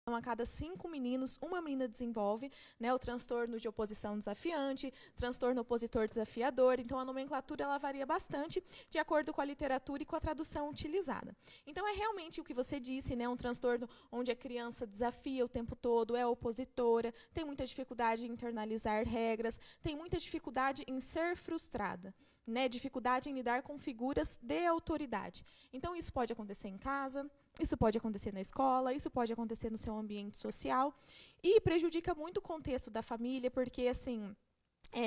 a cada 5 meninos, uma menina desenvolve, né, o transtorno de oposição desafiante, transtorno opositor desafiador. Então, a nomenclatura ela varia bastante de acordo com a literatura e com a tradução utilizada. Então, é realmente o que você disse, né, um transtorno onde a criança desafia o tempo todo, é opositora, tem muita dificuldade em internalizar regras, tem muita dificuldade em ser frustrada, né, dificuldade em lidar com figuras de autoridade. Então, isso pode acontecer em casa, isso pode acontecer na escola, isso pode acontecer no seu ambiente social e prejudica muito o contexto da família, porque assim,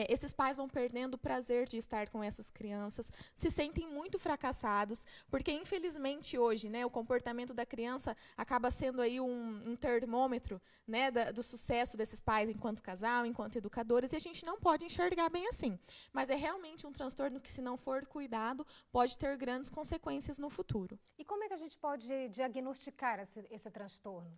esses pais vão perdendo o prazer de estar com essas crianças, se sentem muito fracassados, porque, infelizmente, hoje, né, o comportamento da criança acaba sendo aí um termômetro, né, do sucesso desses pais enquanto casal, enquanto educadores, e a gente não pode enxergar bem assim. Mas é realmente um transtorno que, se não for cuidado, pode ter grandes consequências no futuro. E como é que a gente pode diagnosticar esse transtorno?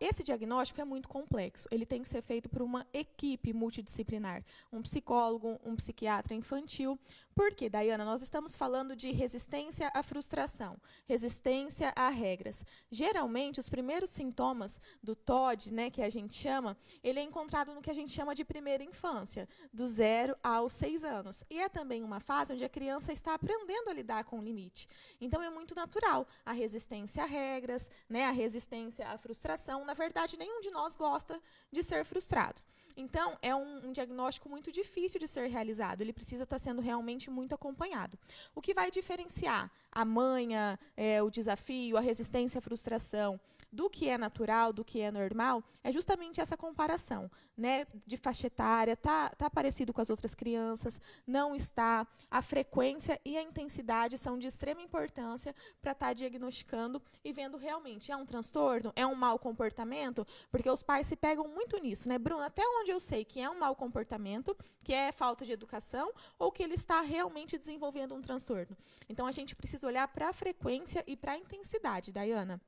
Esse diagnóstico é muito complexo. Ele tem que ser feito por uma equipe multidisciplinar, um psicólogo, um psiquiatra infantil. Por quê, Daiana? Nós estamos falando de resistência à frustração, resistência a regras. Geralmente, os primeiros sintomas do TOD, né, que a gente chama, ele é encontrado no que a gente chama de primeira infância, do 0 aos 6 anos. E é também uma fase onde a criança está aprendendo a lidar com o limite. Então, é muito natural a resistência a regras, né, a resistência à frustração. Na verdade, nenhum de nós gosta de ser frustrado. Então, é um diagnóstico muito difícil de ser realizado. Ele precisa estar sendo realmente muito acompanhado. O que vai diferenciar a manha, o desafio, a resistência à frustração, do que é natural, do que é normal, é justamente essa comparação, né, de faixa etária, tá parecido com as outras crianças, não está. A frequência e a intensidade são de extrema importância para estar diagnosticando e vendo realmente é um transtorno, é um mau comportamento, porque os pais se pegam muito nisso, né, Bruna? Até onde eu sei que é um mau comportamento, que é falta de educação, ou que ele está realmente desenvolvendo um transtorno. Então, a gente precisa olhar para a frequência e para a intensidade, Daiana.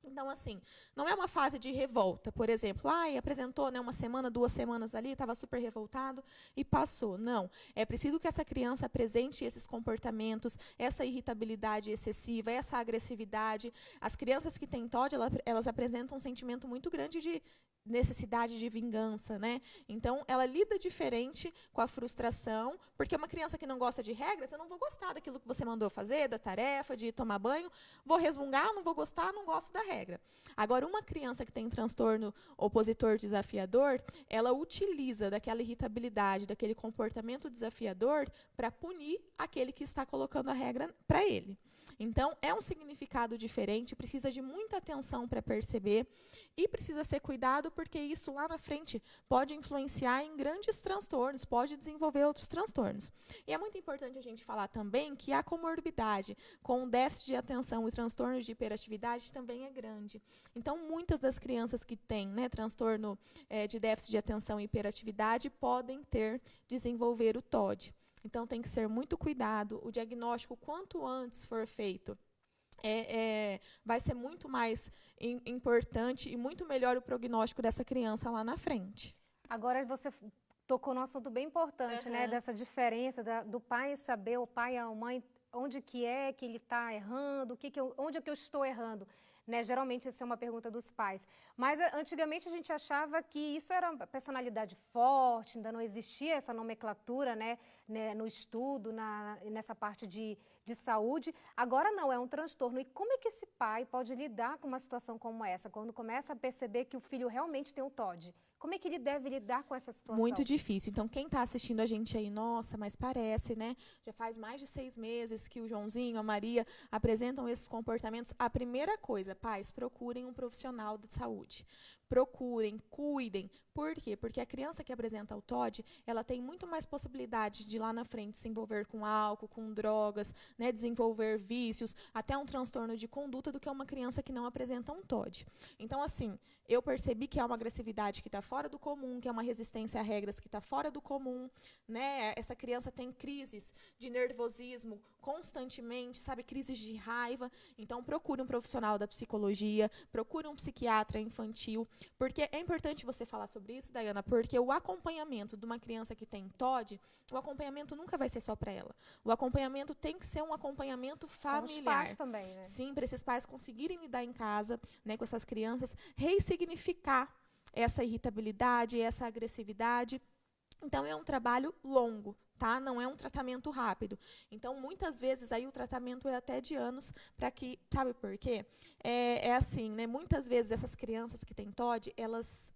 Então, assim, não é uma fase de revolta, por exemplo, apresentou, né, uma semana, 2 semanas ali, estava super revoltado e passou. Não, é preciso que essa criança apresente esses comportamentos, essa irritabilidade excessiva, essa agressividade. As crianças que têm TOD, elas apresentam um sentimento muito grande de necessidade de vingança, né? Então, ela lida diferente com a frustração, porque uma criança que não gosta de regras, eu não vou gostar daquilo que você mandou fazer, da tarefa, de tomar banho, vou resmungar, não vou gostar, não gosto da regra. Agora, uma criança que tem transtorno opositor desafiador, ela utiliza daquela irritabilidade, daquele comportamento desafiador para punir aquele que está colocando a regra para ele. Então, é um significado diferente, precisa de muita atenção para perceber e precisa ser cuidado, porque isso lá na frente pode influenciar em grandes transtornos, pode desenvolver outros transtornos. E é muito importante a gente falar também que a comorbidade com déficit de atenção e transtornos de hiperatividade também é grande. Então, muitas das crianças que têm, né, transtorno de déficit de atenção e hiperatividade podem desenvolver o TOD. Então, tem que ser muito cuidado. O diagnóstico, quanto antes for feito, vai ser muito mais importante e muito melhor o prognóstico dessa criança lá na frente. Agora, você tocou num assunto bem importante, né, dessa diferença do pai saber, o pai e a mãe, onde que é que ele está errando, onde é que eu estou errando. Né? Geralmente, essa é uma pergunta dos pais. Mas, antigamente, a gente achava que isso era uma personalidade forte, ainda não existia essa nomenclatura, né, no estudo, nessa parte de saúde. Agora não, é um transtorno. E como é que esse pai pode lidar com uma situação como essa, quando começa a perceber que o filho realmente tem um TOD? Como é que ele deve lidar com essa situação? Muito difícil. Então, quem está assistindo a gente aí, nossa, mas parece, né? Já faz mais de 6 meses que o Joãozinho, a Maria apresentam esses comportamentos. A primeira coisa, pais, procurem um profissional de saúde. Procurem, cuidem. Por quê? Porque a criança que apresenta o TOD, ela tem muito mais possibilidade de lá na frente se envolver com álcool, com drogas, né, desenvolver vícios, até um transtorno de conduta, do que uma criança que não apresenta um TOD. Então, assim, eu percebi que há uma agressividade que está fora do comum, que é uma resistência a regras que está fora do comum, né? Essa criança tem crises de nervosismo constantemente, sabe, crises de raiva. Então, procure um profissional da psicologia, procure um psiquiatra infantil. Porque é importante você falar sobre isso, Dayana, porque o acompanhamento de uma criança que tem TOD, o acompanhamento nunca vai ser só para ela. O acompanhamento tem que ser um acompanhamento familiar. Com os pais também, né? Sim, para esses pais conseguirem lidar em casa, né, com essas crianças, ressignificar essa irritabilidade, essa agressividade. Então, é um trabalho longo, tá? Não é um tratamento rápido. Então, muitas vezes, aí o tratamento é até de anos, para que, sabe por quê? É assim, né? Muitas vezes, essas crianças que têm TOD, elas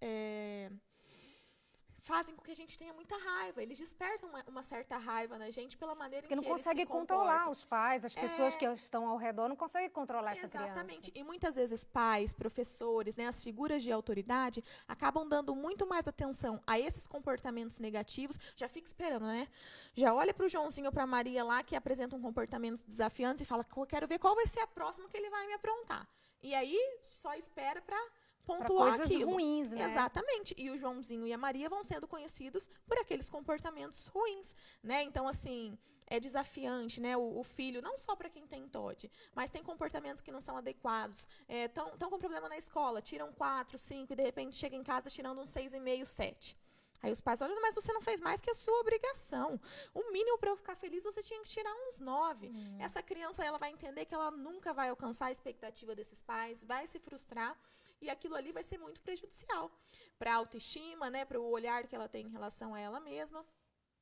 fazem com que a gente tenha muita raiva. Eles despertam uma certa raiva na gente pela maneira Porque em não que eles se consegue comportam. controlar os pais, as pessoas que estão ao redor não conseguem controlar essa criança. Exatamente. E muitas vezes pais, professores, né, as figuras de autoridade acabam dando muito mais atenção a esses comportamentos negativos. Já fica esperando, né? Já olha para o Joãozinho ou para a Maria lá que apresentam comportamentos desafiantes e fala, quero ver qual vai ser a próxima que ele vai me aprontar. E aí só espera para pontuar coisas aquilo. ruins, né? Exatamente. E o Joãozinho e a Maria vão sendo conhecidos por aqueles comportamentos ruins, né? Então, assim, é desafiante, né? O filho, não só para quem tem TOD, mas tem comportamentos que não são adequados. Estão com problema na escola, tiram 4, 5 e de repente chega em casa tirando um 6,5, 7. Aí os pais olham, mas você não fez mais que a sua obrigação. O mínimo para eu ficar feliz, você tinha que tirar uns 9. Essa criança, ela vai entender que ela nunca vai alcançar a expectativa desses pais, vai se frustrar, e aquilo ali vai ser muito prejudicial para a autoestima, né, para o olhar que ela tem em relação a ela mesma.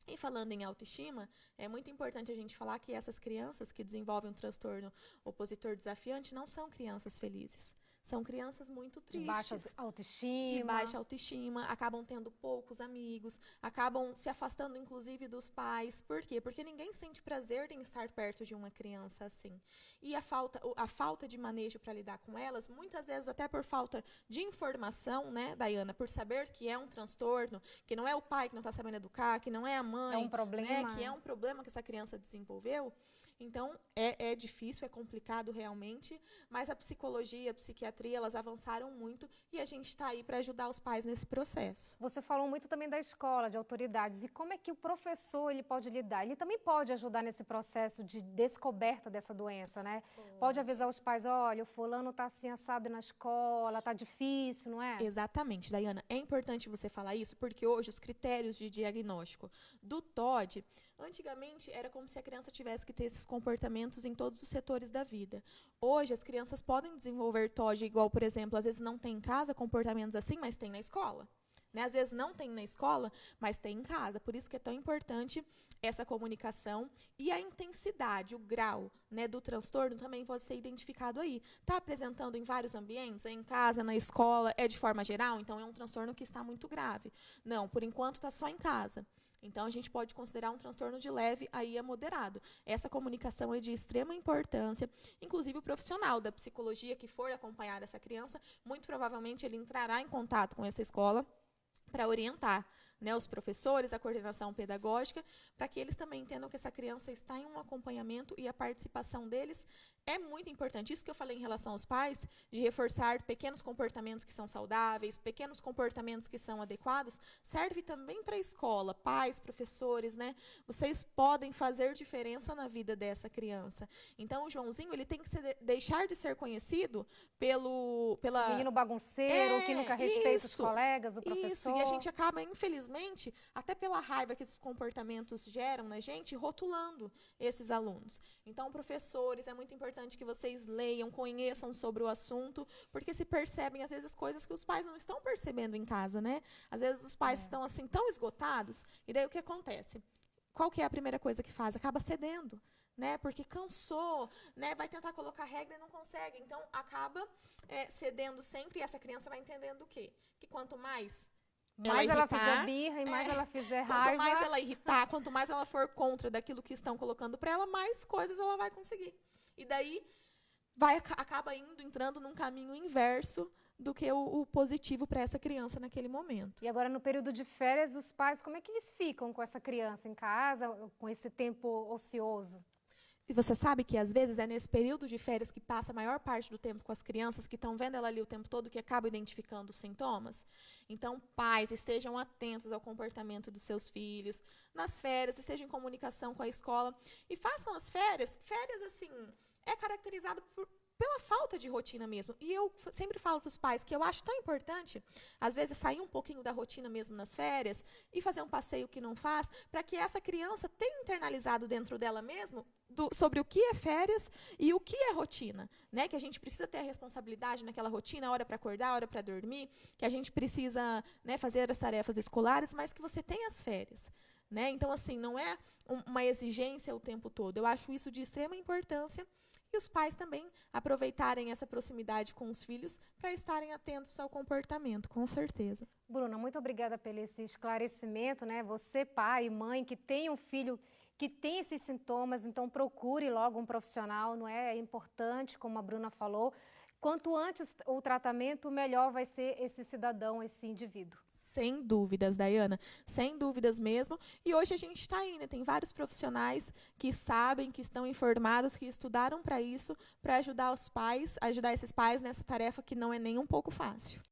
E falando em autoestima, é muito importante a gente falar que essas crianças que desenvolvem um transtorno opositor desafiante não são crianças felizes. São crianças muito tristes. De baixa autoestima, acabam tendo poucos amigos, acabam se afastando, inclusive, dos pais. Por quê? Porque ninguém sente prazer em estar perto de uma criança assim. E a falta de manejo para lidar com elas, muitas vezes até por falta de informação, né, Dayana, por saber que é um transtorno, que não é o pai que não está sabendo educar, que não é a mãe, é um problema, né, que é um problema que essa criança desenvolveu. Então, é difícil, é complicado realmente, mas a psicologia, a psiquiatria, elas avançaram muito e a gente está aí para ajudar os pais nesse processo. Você falou muito também da escola, de autoridades, e como é que o professor ele pode lidar? Ele também pode ajudar nesse processo de descoberta dessa doença, né? Pode avisar os pais, olha, o fulano está assim assado na escola, está difícil, não é? Exatamente, Dayana. É importante você falar isso, porque hoje os critérios de diagnóstico do TOD, antigamente era como se a criança tivesse que ter esses comportamentos em todos os setores da vida. Hoje as crianças podem desenvolver TOD igual, por exemplo, às vezes não tem em casa comportamentos assim, mas tem na escola. Né? Às vezes não tem na escola, mas tem em casa. Por isso que é tão importante essa comunicação e a intensidade, o grau, né, do transtorno também pode ser identificado aí. Está apresentando em vários ambientes, é em casa, na escola, é de forma geral, então é um transtorno que está muito grave. Não, por enquanto está só em casa. Então, a gente pode considerar um transtorno de leve aí a moderado. Essa comunicação é de extrema importância. Inclusive, o profissional da psicologia que for acompanhar essa criança, muito provavelmente ele entrará em contato com essa escola para orientar, né, os professores, a coordenação pedagógica, para que eles também entendam que essa criança está em um acompanhamento e a participação deles é muito importante. Isso que eu falei em relação aos pais, de reforçar pequenos comportamentos que são saudáveis, pequenos comportamentos que são adequados, serve também para a escola, pais, professores, né? Vocês podem fazer diferença na vida dessa criança. Então, o Joãozinho, ele tem que deixar de ser conhecido pela... menino bagunceiro, que nunca respeita os colegas, o professor. Isso, e a gente acaba, infelizmente, até pela raiva que esses comportamentos geram na gente, rotulando esses alunos. Então, professores, é muito importante que vocês leiam, conheçam sobre o assunto, porque se percebem, às vezes, coisas que os pais não estão percebendo em casa, né? Às vezes, os pais estão, assim, tão esgotados, e daí o que acontece? Qual que é a primeira coisa que faz? Acaba cedendo, né? Porque cansou, né? Vai tentar colocar regra e não consegue. Então, acaba cedendo sempre, e essa criança vai entendendo o quê? Que quanto mais ela fizer birra e mais ela fizer raiva. Quanto mais ela irritar, quanto mais ela for contra daquilo que estão colocando para ela, mais coisas ela vai conseguir. E daí acaba entrando num caminho inverso do que o positivo para essa criança naquele momento. E agora, no período de férias, os pais, como é que eles ficam com essa criança em casa, com esse tempo ocioso? E você sabe que, às vezes, é nesse período de férias que passa a maior parte do tempo com as crianças, que estão vendo ela ali o tempo todo, que acaba identificando os sintomas? Então, pais, estejam atentos ao comportamento dos seus filhos. Nas férias, estejam em comunicação com a escola. E façam as férias. Férias, assim, é caracterizado pela falta de rotina mesmo. E eu sempre falo para os pais que eu acho tão importante, às vezes, sair um pouquinho da rotina mesmo nas férias e fazer um passeio que não faz, para que essa criança tenha internalizado dentro dela mesmo sobre o que é férias e o que é rotina, né? Que a gente precisa ter a responsabilidade naquela rotina, hora para acordar, hora para dormir, que a gente precisa, né, fazer as tarefas escolares, mas que você tenha as férias. Né? Então, assim, não é uma exigência o tempo todo. Eu acho isso de extrema importância e os pais também aproveitarem essa proximidade com os filhos para estarem atentos ao comportamento, com certeza. Bruna, muito obrigada pelo esse esclarecimento, né? Você, pai e mãe, que tem um filho que tem esses sintomas, então procure logo um profissional, não é? É importante, como a Bruna falou. Quanto antes o tratamento, melhor vai ser esse cidadão, esse indivíduo. Sem dúvidas, Daiana, sem dúvidas mesmo. E hoje a gente está aí, né? Tem vários profissionais que sabem, que estão informados, que estudaram para isso, para ajudar os pais, ajudar esses pais nessa tarefa que não é nem um pouco fácil.